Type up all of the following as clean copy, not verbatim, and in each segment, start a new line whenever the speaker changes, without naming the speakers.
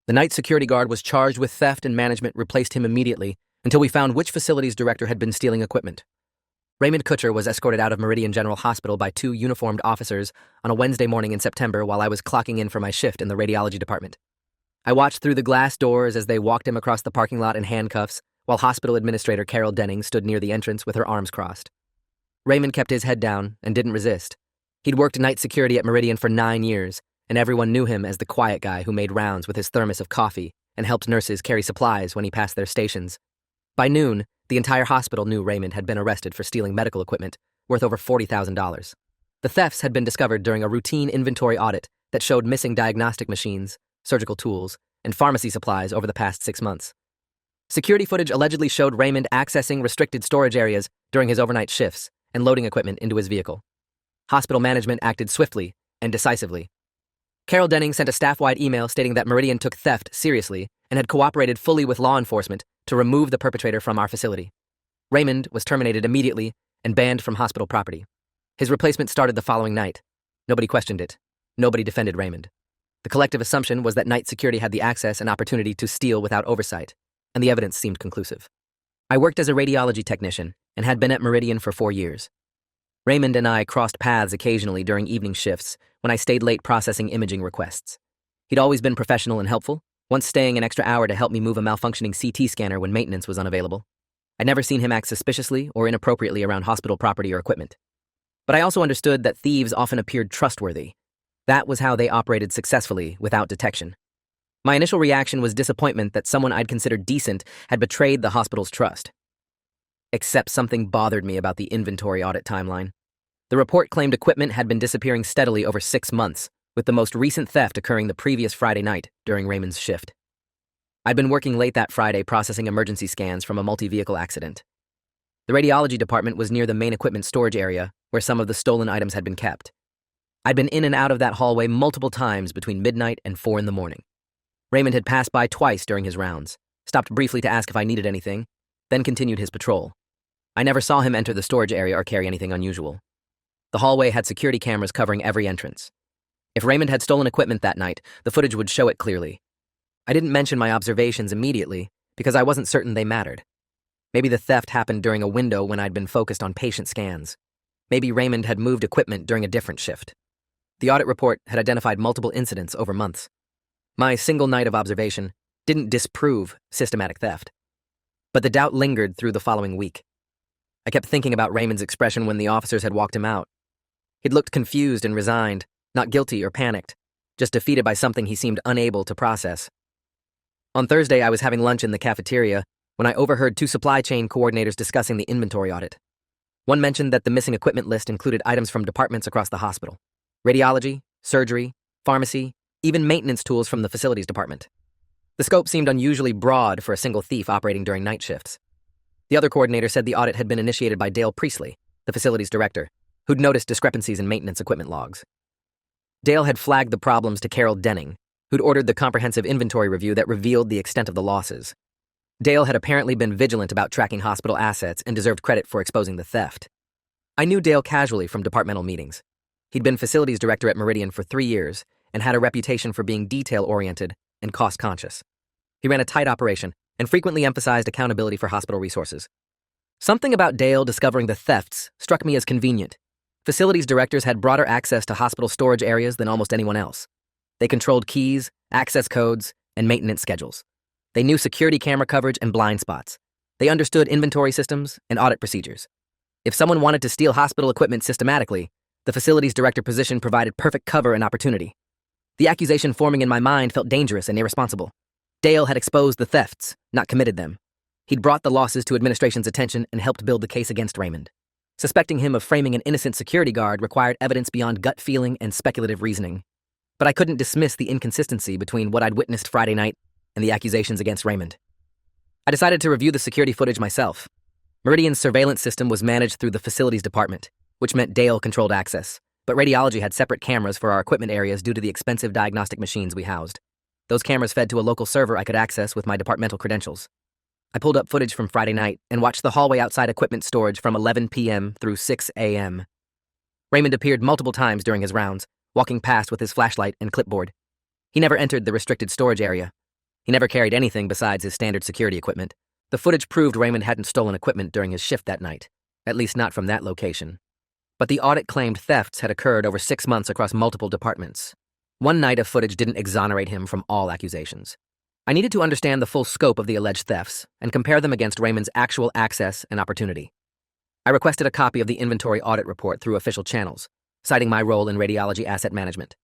The night security guard was charged with theft and management replaced him immediately until we found which facilities director had been stealing equipment. Raymond Kutcher was escorted out of Meridian General Hospital by 2 uniformed officers on a Wednesday morning in September while I was clocking in for my shift in the radiology department. I watched through the glass doors as they walked him across the parking lot in handcuffs, while hospital administrator Carol Denning stood near the entrance with her arms crossed. Raymond kept his head down and didn't resist. He'd worked night security at Meridian for 9 years, and everyone knew him as the quiet guy who made rounds with his thermos of coffee and helped nurses carry supplies when he passed their stations. By noon, the entire hospital knew Raymond had been arrested for stealing medical equipment worth over $40,000. The thefts had been discovered during a routine inventory audit that showed missing diagnostic machines, surgical tools, and pharmacy supplies over the past 6 months. Security footage allegedly showed Raymond accessing restricted storage areas during his overnight shifts and loading equipment into his vehicle. Hospital management acted swiftly and decisively. Carol Denning sent a staff-wide email stating that Meridian took theft seriously and had cooperated fully with law enforcement to remove the perpetrator from our facility. Raymond was terminated immediately and banned from hospital property. His replacement started the following night. Nobody questioned it. Nobody defended Raymond. The collective assumption was that night security had the access and opportunity to steal without oversight, and the evidence seemed conclusive. I worked as a radiology technician and had been at Meridian for 4 years. Raymond and I crossed paths occasionally during evening shifts when I stayed late processing imaging requests. He'd always been professional and helpful, once staying an extra hour to help me move a malfunctioning CT scanner when maintenance was unavailable. I'd never seen him act suspiciously or inappropriately around hospital property or equipment. But I also understood that thieves often appeared trustworthy. That was how they operated successfully without detection. My initial reaction was disappointment that someone I'd considered decent had betrayed the hospital's trust. Except something bothered me about the inventory audit timeline. The report claimed equipment had been disappearing steadily over 6 months, with the most recent theft occurring the previous Friday night during Raymond's shift. I'd been working late that Friday processing emergency scans from a multi-vehicle accident. The radiology department was near the main equipment storage area where some of the stolen items had been kept. I'd been in and out of that hallway multiple times between midnight and 4 in the morning. Raymond had passed by twice during his rounds, stopped briefly to ask if I needed anything, then continued his patrol. I never saw him enter the storage area or carry anything unusual. The hallway had security cameras covering every entrance. If Raymond had stolen equipment that night, the footage would show it clearly. I didn't mention my observations immediately because I wasn't certain they mattered. Maybe the theft happened during a window when I'd been focused on patient scans. Maybe Raymond had moved equipment during a different shift. The audit report had identified multiple incidents over months. My single night of observation didn't disprove systematic theft. But the doubt lingered through the following week. I kept thinking about Raymond's expression when the officers had walked him out. He'd looked confused and resigned, not guilty or panicked, just defeated by something he seemed unable to process. On Thursday, I was having lunch in the cafeteria when I overheard 2 supply chain coordinators discussing the inventory audit. One mentioned that the missing equipment list included items from departments across the hospital: radiology, surgery, pharmacy, even maintenance tools from the facilities department. The scope seemed unusually broad for a single thief operating during night shifts. The other coordinator said the audit had been initiated by Dale Priestley, the facilities director, who'd noticed discrepancies in maintenance equipment logs. Dale had flagged the problems to Carol Denning, who'd ordered the comprehensive inventory review that revealed the extent of the losses. Dale had apparently been vigilant about tracking hospital assets and deserved credit for exposing the theft. I knew Dale casually from departmental meetings. He'd been facilities director at Meridian for 3 years and had a reputation for being detail-oriented and cost-conscious. He ran a tight operation and frequently emphasized accountability for hospital resources. Something about Dale discovering the thefts struck me as convenient. Facilities directors had broader access to hospital storage areas than almost anyone else. They controlled keys, access codes, and maintenance schedules. They knew security camera coverage and blind spots. They understood inventory systems and audit procedures. If someone wanted to steal hospital equipment systematically, the facilities director position provided perfect cover and opportunity. The accusation forming in my mind felt dangerous and irresponsible. Dale had exposed the thefts, not committed them. He'd brought the losses to administration's attention and helped build the case against Raymond. Suspecting him of framing an innocent security guard required evidence beyond gut feeling and speculative reasoning. But I couldn't dismiss the inconsistency between what I'd witnessed Friday night and the accusations against Raymond. I decided to review the security footage myself. Meridian's surveillance system was managed through the facilities department, which meant Dale controlled access, but radiology had separate cameras for our equipment areas due to the expensive diagnostic machines we housed. Those cameras fed to a local server I could access with my departmental credentials. I pulled up footage from Friday night and watched the hallway outside equipment storage from 11 p.m. through 6 a.m. Raymond appeared multiple times during his rounds, walking past with his flashlight and clipboard. He never entered the restricted storage area, He never carried anything besides his standard security equipment. The footage proved Raymond hadn't stolen equipment during his shift that night, at least not from that location. But the audit claimed thefts had occurred over 6 months across multiple departments. One night of footage didn't exonerate him from all accusations. I needed to understand the full scope of the alleged thefts and compare them against Raymond's actual access and opportunity. I requested a copy of the inventory audit report through official channels, citing my role in radiology asset management.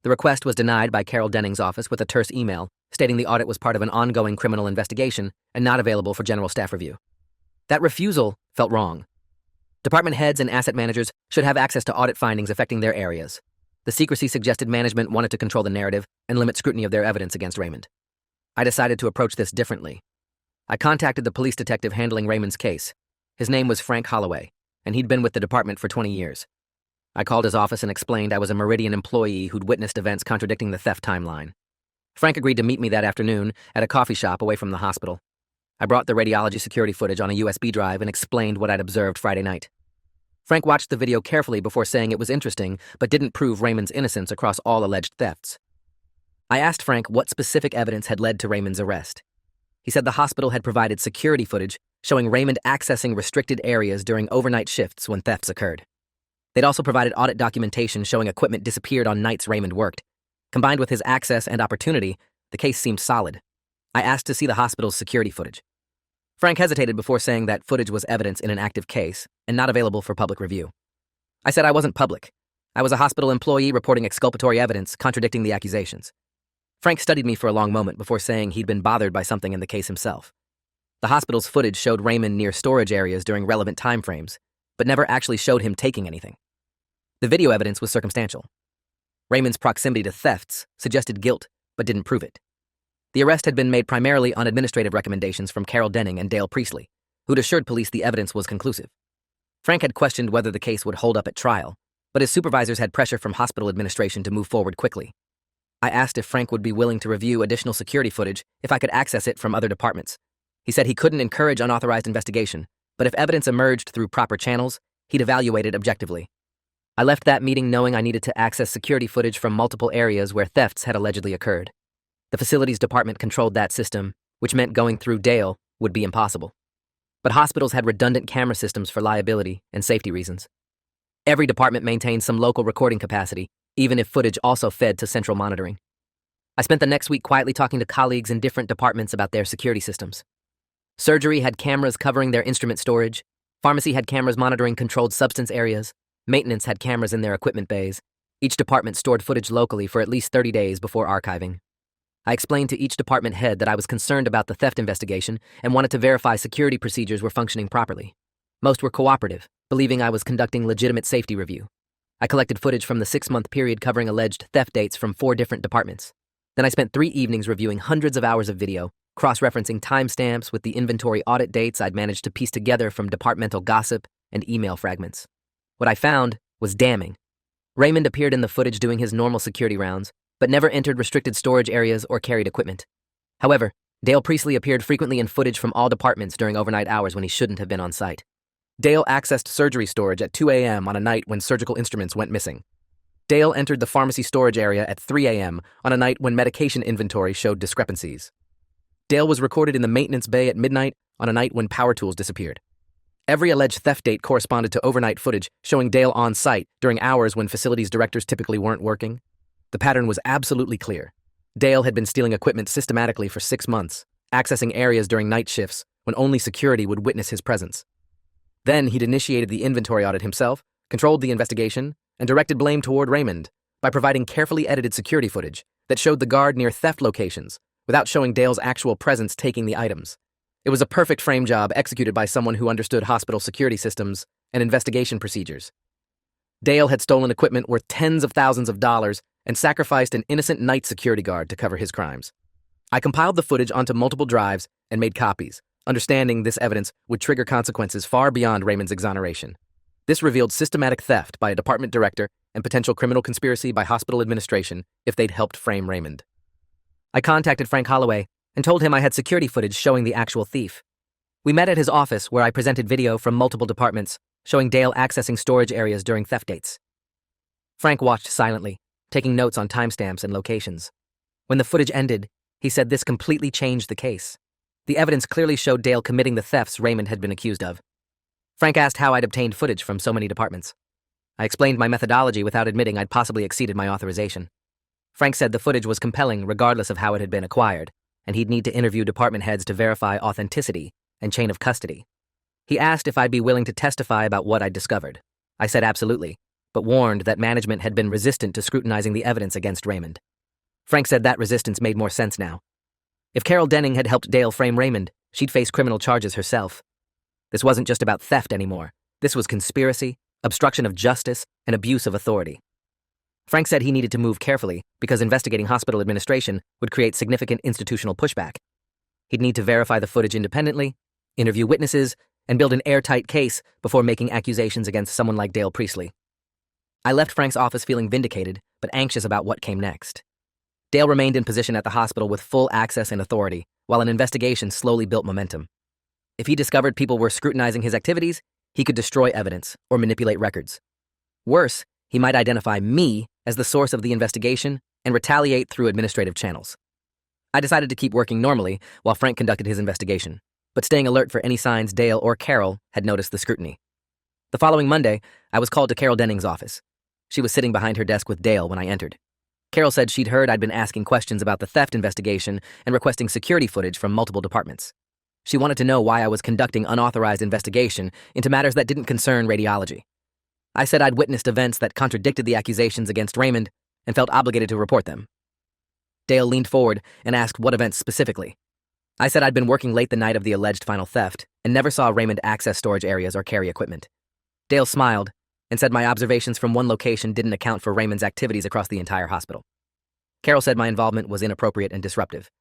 The request was denied by Carol Denning's office with a terse email stating the audit was part of an ongoing criminal investigation and not available for general staff review. That refusal felt wrong. Department heads and asset managers should have access to audit findings affecting their areas. The secrecy suggested management wanted to control the narrative and limit scrutiny of their evidence against Raymond. I decided to approach this differently. I contacted the police detective handling Raymond's case. His name was Frank Holloway, and he'd been with the department for 20 years. I called his office and explained I was a Meridian employee who'd witnessed events contradicting the theft timeline. Frank agreed to meet me that afternoon at a coffee shop away from the hospital. I brought the radiology security footage on a USB drive and explained what I'd observed Friday night. Frank watched the video carefully before saying it was interesting, but didn't prove Raymond's innocence across all alleged thefts. I asked Frank what specific evidence had led to Raymond's arrest. He said the hospital had provided security footage showing Raymond accessing restricted areas during overnight shifts when thefts occurred. They'd also provided audit documentation showing equipment disappeared on nights Raymond worked. Combined with his access and opportunity, the case seemed solid. I asked to see the hospital's security footage. Frank hesitated before saying that footage was evidence in an active case and not available for public review. I said I wasn't public. I was a hospital employee reporting exculpatory evidence contradicting the accusations. Frank studied me for a long moment before saying he'd been bothered by something in the case himself. The hospital's footage showed Raymond near storage areas during relevant timeframes, but never actually showed him taking anything. The video evidence was circumstantial. Raymond's proximity to thefts suggested guilt, but didn't prove it. The arrest had been made primarily on administrative recommendations from Carol Denning and Dale Priestley, who'd assured police the evidence was conclusive. Frank had questioned whether the case would hold up at trial, but his supervisors had pressure from hospital administration to move forward quickly. I asked if Frank would be willing to review additional security footage if I could access it from other departments. He said he couldn't encourage unauthorized investigation, but if evidence emerged through proper channels, he'd evaluate it objectively. I left that meeting knowing I needed to access security footage from multiple areas where thefts had allegedly occurred. The facilities department controlled that system, which meant going through Dale would be impossible. But hospitals had redundant camera systems for liability and safety reasons. Every department maintained some local recording capacity, even if footage also fed to central monitoring. I spent the next week quietly talking to colleagues in different departments about their security systems. Surgery had cameras covering their instrument storage. Pharmacy had cameras monitoring controlled substance areas. Maintenance had cameras in their equipment bays. Each department stored footage locally for at least 30 days before archiving. I explained to each department head that I was concerned about the theft investigation and wanted to verify security procedures were functioning properly. Most were cooperative, believing I was conducting legitimate safety review. I collected footage from the 6-month period covering alleged theft dates from 4 different departments. Then I spent 3 evenings reviewing hundreds of hours of video, cross-referencing timestamps with the inventory audit dates I'd managed to piece together from departmental gossip and email fragments. What I found was damning. Raymond appeared in the footage doing his normal security rounds, but never entered restricted storage areas or carried equipment. However, Dale Priestley appeared frequently in footage from all departments during overnight hours when he shouldn't have been on site. Dale accessed surgery storage at 2 a.m. on a night when surgical instruments went missing. Dale entered the pharmacy storage area at 3 a.m. on a night when medication inventory showed discrepancies. Dale was recorded in the maintenance bay at midnight on a night when power tools disappeared. Every alleged theft date corresponded to overnight footage showing Dale on site during hours when facilities directors typically weren't working. The pattern was absolutely clear. Dale had been stealing equipment systematically for 6 months, accessing areas during night shifts when only security would witness his presence. Then he'd initiated the inventory audit himself, controlled the investigation, and directed blame toward Raymond by providing carefully edited security footage that showed the guard near theft locations without showing Dale's actual presence taking the items. It was a perfect frame job executed by someone who understood hospital security systems and investigation procedures. Dale had stolen equipment worth tens of thousands of dollars and sacrificed an innocent night security guard to cover his crimes. I compiled the footage onto multiple drives and made copies, understanding this evidence would trigger consequences far beyond Raymond's exoneration. This revealed systematic theft by a department director and potential criminal conspiracy by hospital administration if they'd helped frame Raymond. I contacted Frank Holloway and told him I had security footage showing the actual thief. We met at his office where I presented video from multiple departments showing Dale accessing storage areas during theft dates. Frank watched silently, taking notes on timestamps and locations. When the footage ended, He said this completely changed the case. The evidence clearly showed Dale committing the thefts Raymond had been accused of. Frank asked how I'd obtained footage from so many departments. I explained my methodology without admitting I'd possibly exceeded my authorization. Frank said the footage was compelling regardless of how it had been acquired, and he'd need to interview department heads to verify authenticity and chain of custody. He asked if I'd be willing to testify about what I'd discovered. I said absolutely, but warned that management had been resistant to scrutinizing the evidence against Raymond. Frank said that resistance made more sense now. If Carol Denning had helped Dale frame Raymond, she'd face criminal charges herself. This wasn't just about theft anymore. This was conspiracy, obstruction of justice, and abuse of authority. Frank said he needed to move carefully because investigating hospital administration would create significant institutional pushback. He'd need to verify the footage independently, interview witnesses, and build an airtight case before making accusations against someone like Dale Priestley. I left Frank's office feeling vindicated, but anxious about what came next. Dale remained in position at the hospital with full access and authority, while an investigation slowly built momentum. If he discovered people were scrutinizing his activities, he could destroy evidence or manipulate records. Worse, he might identify me as the source of the investigation and retaliate through administrative channels. I decided to keep working normally while Frank conducted his investigation, but staying alert for any signs Dale or Carol had noticed the scrutiny. The following Monday, I was called to Carol Denning's office. She was sitting behind her desk with Dale when I entered. Carol said she'd heard I'd been asking questions about the theft investigation and requesting security footage from multiple departments. She wanted to know why I was conducting unauthorized investigation into matters that didn't concern radiology. I said I'd witnessed events that contradicted the accusations against Raymond and felt obligated to report them. Dale leaned forward and asked what events specifically. I said I'd been working late the night of the alleged final theft and never saw Raymond access storage areas or carry equipment. Dale smiled and said my observations from one location didn't account for Raymond's activities across the entire hospital. Carol said my involvement was inappropriate and disruptive.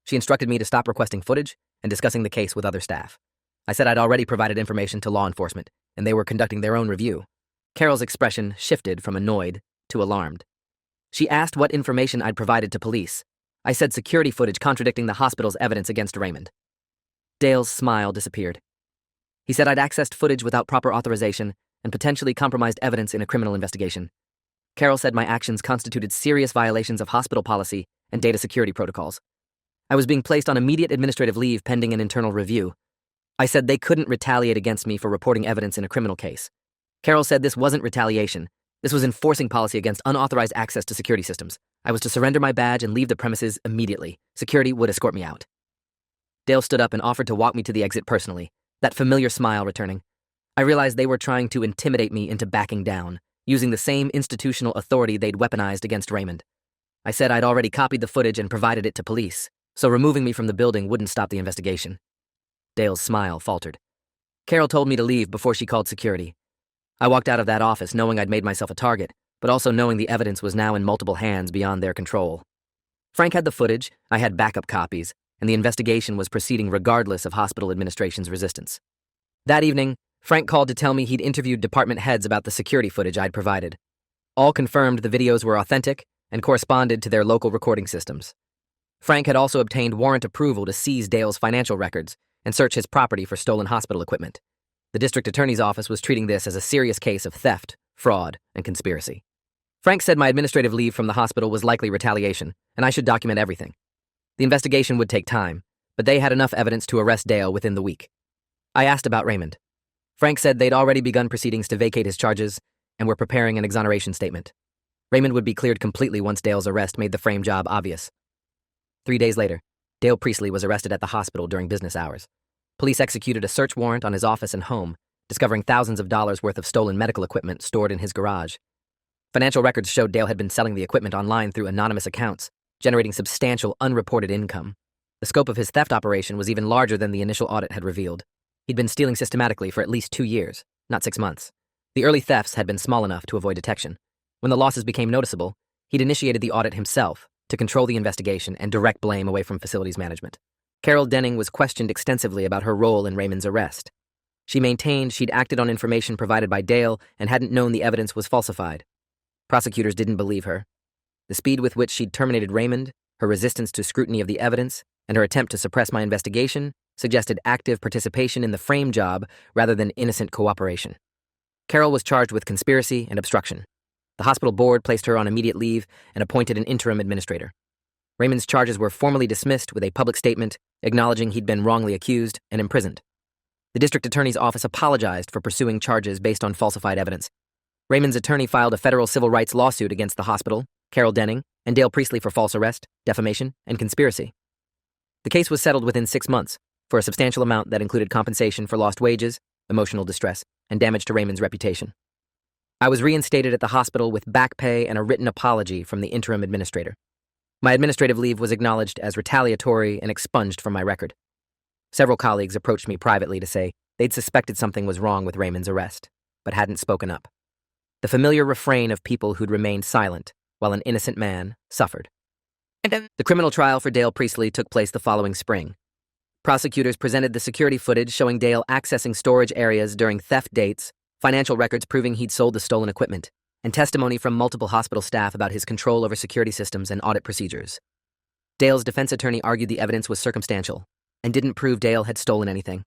She instructed me to stop requesting footage and discussing the case with other staff. I said I'd already provided information to law enforcement, and they were conducting their own review. Carol's expression shifted from annoyed to alarmed. She asked what information I'd provided to police. I said security footage contradicting the hospital's evidence against Raymond. Dale's smile disappeared. He said I'd accessed footage without proper authorization and potentially compromised evidence in a criminal investigation. Carol said my actions constituted serious violations of hospital policy and data security protocols. I was being placed on immediate administrative leave pending an internal review. I said they couldn't retaliate against me for reporting evidence in a criminal case. Carol said this wasn't retaliation. This was enforcing policy against unauthorized access to security systems. I was to surrender my badge and leave the premises immediately. Security would escort me out. Dale stood up and offered to walk me to the exit personally, that familiar smile returning. I realized they were trying to intimidate me into backing down, using the same institutional authority they'd weaponized against Raymond. I said I'd already copied the footage and provided it to police, so removing me from the building wouldn't stop the investigation. Dale's smile faltered. Carol told me to leave before she called security. I walked out of that office knowing I'd made myself a target, but also knowing the evidence was now in multiple hands beyond their control. Frank had the footage, I had backup copies, and the investigation was proceeding regardless of hospital administration's resistance. That evening, Frank called to tell me he'd interviewed department heads about the security footage I'd provided. All confirmed the videos were authentic and corresponded to their local recording systems. Frank had also obtained warrant approval to seize Dale's financial records and search his property for stolen hospital equipment. The district attorney's office was treating this as a serious case of theft, fraud, and conspiracy. Frank said my administrative leave from the hospital was likely retaliation, and I should document everything. The investigation would take time, but they had enough evidence to arrest Dale within the week. I asked about Raymond. Frank said they'd already begun proceedings to vacate his charges and were preparing an exoneration statement. Raymond would be cleared completely once Dale's arrest made the frame job obvious. 3 days later, Dale Priestley was arrested at the hospital during business hours. Police executed a search warrant on his office and home, discovering thousands of dollars worth of stolen medical equipment stored in his garage. Financial records showed Dale had been selling the equipment online through anonymous accounts, generating substantial unreported income. The scope of his theft operation was even larger than the initial audit had revealed. He'd been stealing systematically for at least 2 years, not 6 months. The early thefts had been small enough to avoid detection. When the losses became noticeable, he'd initiated the audit himself to control the investigation and direct blame away from facilities management. Carol Denning was questioned extensively about her role in Raymond's arrest. She maintained she'd acted on information provided by Dale and hadn't known the evidence was falsified. Prosecutors didn't believe her. The speed with which she'd terminated Raymond, her resistance to scrutiny of the evidence, and her attempt to suppress my investigation suggested active participation in the frame job rather than innocent cooperation. Carol was charged with conspiracy and obstruction. The hospital board placed her on immediate leave and appointed an interim administrator. Raymond's charges were formally dismissed with a public statement acknowledging he'd been wrongly accused and imprisoned. The district attorney's office apologized for pursuing charges based on falsified evidence. Raymond's attorney filed a federal civil rights lawsuit against the hospital, Carol Denning, and Dale Priestley for false arrest, defamation, and conspiracy. The case was settled within 6 months for a substantial amount that included compensation for lost wages, emotional distress, and damage to Raymond's reputation. I was reinstated at the hospital with back pay and a written apology from the interim administrator. My administrative leave was acknowledged as retaliatory and expunged from my record. Several colleagues approached me privately to say they'd suspected something was wrong with Raymond's arrest, but hadn't spoken up. The familiar refrain of people who'd remained silent while an innocent man suffered. The criminal trial for Dale Priestley took place the following spring. Prosecutors presented the security footage showing Dale accessing storage areas during theft dates, financial records proving he'd sold the stolen equipment, and testimony from multiple hospital staff about his control over security systems and audit procedures. Dale's defense attorney argued the evidence was circumstantial and didn't prove Dale had stolen anything.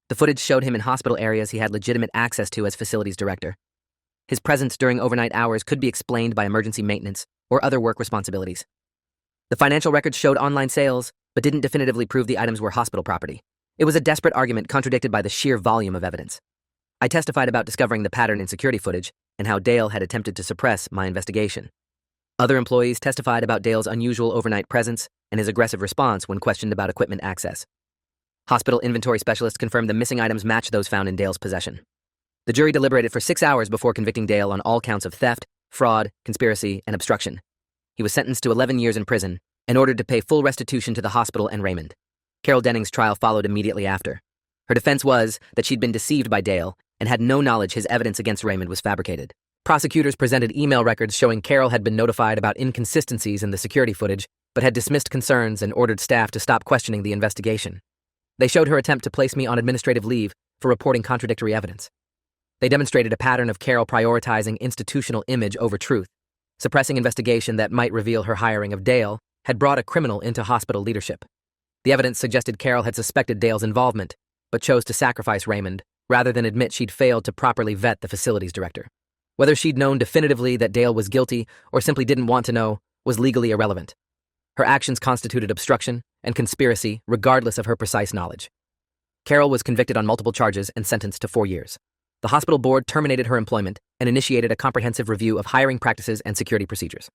The footage showed him in hospital areas he had legitimate access to as facilities director. His presence during overnight hours could be explained by emergency maintenance or other work responsibilities. The financial records showed online sales, but didn't definitively prove the items were hospital property. It was a desperate argument contradicted by the sheer volume of evidence. I testified about discovering the pattern in security footage and how Dale had attempted to suppress my investigation. Other employees testified about Dale's unusual overnight presence and his aggressive response when questioned about equipment access. Hospital inventory specialists confirmed the missing items matched those found in Dale's possession. The jury deliberated for 6 hours before convicting Dale on all counts of theft, fraud, conspiracy, and obstruction. He was sentenced to 11 years in prison and ordered to pay full restitution to the hospital and Raymond. Carol Denning's trial followed immediately after. Her defense was that she'd been deceived by Dale and had no knowledge his evidence against Raymond was fabricated. Prosecutors presented email records showing Carol had been notified about inconsistencies in the security footage, but had dismissed concerns and ordered staff to stop questioning the investigation. They showed her attempt to place me on administrative leave for reporting contradictory evidence. They demonstrated a pattern of Carol prioritizing institutional image over truth. Suppressing investigation that might reveal her hiring of Dale had brought a criminal into hospital leadership. The evidence suggested Carol had suspected Dale's involvement, but chose to sacrifice Raymond rather than admit she'd failed to properly vet the facilities director. Whether she'd known definitively that Dale was guilty or simply didn't want to know was legally irrelevant. Her actions constituted obstruction and conspiracy regardless of her precise knowledge. Carol was convicted on multiple charges and sentenced to 4 years. The hospital board terminated her employment and initiated a comprehensive review of hiring practices and security procedures.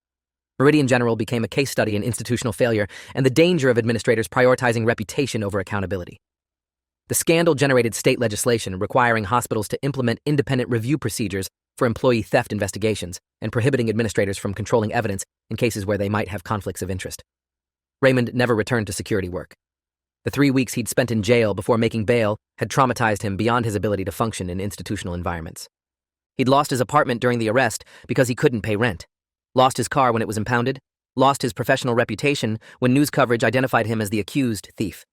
Meridian General became a case study in institutional failure and the danger of administrators prioritizing reputation over accountability. The scandal generated state legislation requiring hospitals to implement independent review procedures for employee theft investigations and prohibiting administrators from controlling evidence in cases where they might have conflicts of interest. Raymond never returned to security work. The 3 weeks he'd spent in jail before making bail had traumatized him beyond his ability to function in institutional environments. He'd lost his apartment during the arrest because he couldn't pay rent, lost his car when it was impounded, lost his professional reputation when news coverage identified him as the accused thief.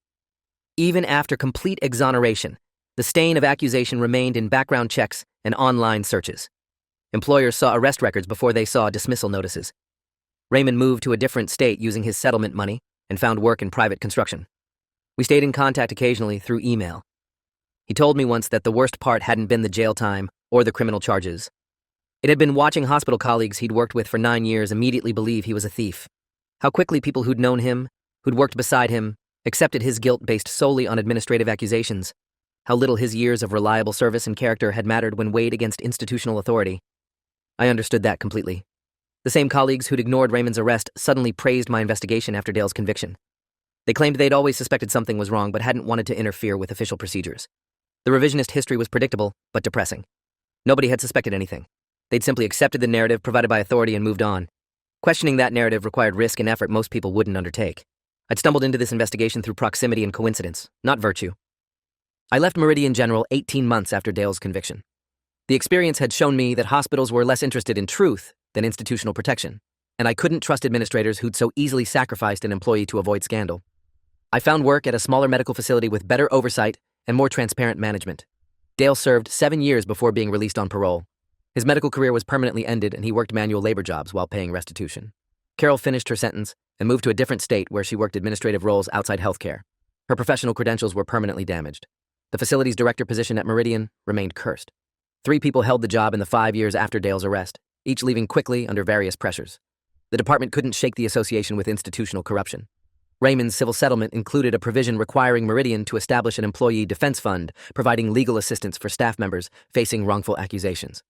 Even after complete exoneration, the stain of accusation remained in background checks and online searches. Employers saw arrest records before they saw dismissal notices. Raymond moved to a different state using his settlement money and found work in private construction. We stayed in contact occasionally through email. He told me once that the worst part hadn't been the jail time or the criminal charges. It had been watching hospital colleagues he'd worked with for 9 years immediately believe he was a thief. How quickly people who'd known him, who'd worked beside him, accepted his guilt based solely on administrative accusations. How little his years of reliable service and character had mattered when weighed against institutional authority. I understood that completely. The same colleagues who'd ignored Raymond's arrest suddenly praised my investigation after Dale's conviction. They claimed they'd always suspected something was wrong but hadn't wanted to interfere with official procedures. The revisionist history was predictable, but depressing. Nobody had suspected anything. They'd simply accepted the narrative provided by authority and moved on. Questioning that narrative required risk and effort most people wouldn't undertake. I'd stumbled into this investigation through proximity and coincidence, not virtue. I left Meridian General 18 months after Dale's conviction. The experience had shown me that hospitals were less interested in truth than institutional protection, and I couldn't trust administrators who'd so easily sacrificed an employee to avoid scandal. I found work at a smaller medical facility with better oversight and more transparent management. Dale served 7 years before being released on parole. His medical career was permanently ended and he worked manual labor jobs while paying restitution. Carol finished her sentence and moved to a different state where she worked administrative roles outside healthcare. Her professional credentials were permanently damaged. The facility's director position at Meridian remained cursed. 3 people held the job in the 5 years after Dale's arrest, each leaving quickly under various pressures. The department couldn't shake the association with institutional corruption. Raymond's civil settlement included a provision requiring Meridian to establish an employee defense fund, providing legal assistance for staff members facing wrongful accusations.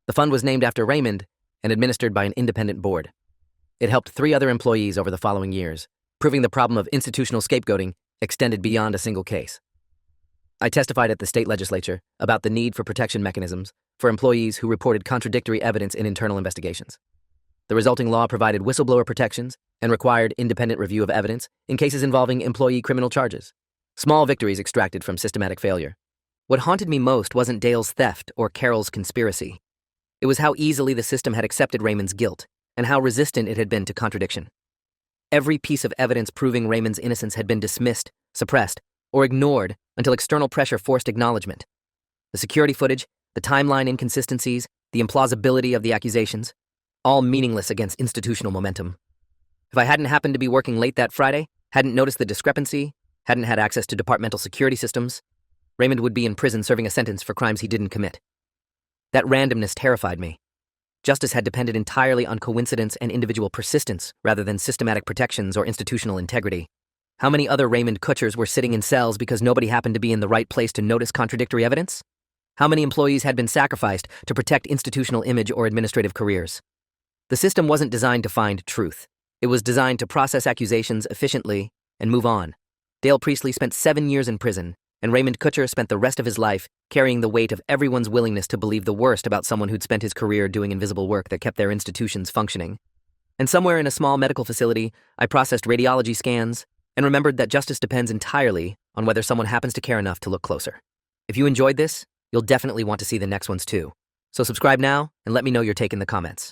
The fund was named after Raymond and administered by an independent board. It helped 3 other employees over the following years, proving the problem of institutional scapegoating extended beyond a single case. I testified at the state legislature about the need for protection mechanisms for employees who reported contradictory evidence in internal investigations. The resulting law provided whistleblower protections and required independent review of evidence in cases involving employee criminal charges. Small victories extracted from systematic failure. What haunted me most wasn't Dale's theft or Carol's conspiracy. It was how easily the system had accepted Raymond's guilt and how resistant it had been to contradiction. Every piece of evidence proving Raymond's innocence had been dismissed, suppressed, or ignored until external pressure forced acknowledgement. The security footage, the timeline inconsistencies, the implausibility of the accusations, all meaningless against institutional momentum. If I hadn't happened to be working late that Friday, hadn't noticed the discrepancy, hadn't had access to departmental security systems, Raymond would be in prison serving a sentence for crimes he didn't commit. That randomness terrified me. Justice had depended entirely on coincidence and individual persistence rather than systematic protections or institutional integrity. How many other Raymond Kutchers were sitting in cells because nobody happened to be in the right place to notice contradictory evidence? How many employees had been sacrificed to protect institutional image or administrative careers? The system wasn't designed to find truth. It was designed to process accusations efficiently and move on. Dale Priestley spent 7 years in prison, and Raymond Kutcher spent the rest of his life carrying the weight of everyone's willingness to believe the worst about someone who'd spent his career doing invisible work that kept their institutions functioning. And somewhere in a small medical facility, I processed radiology scans and remembered that justice depends entirely on whether someone happens to care enough to look closer. If you enjoyed this, you'll definitely want to see the next ones too. So subscribe now and let me know your take in the comments.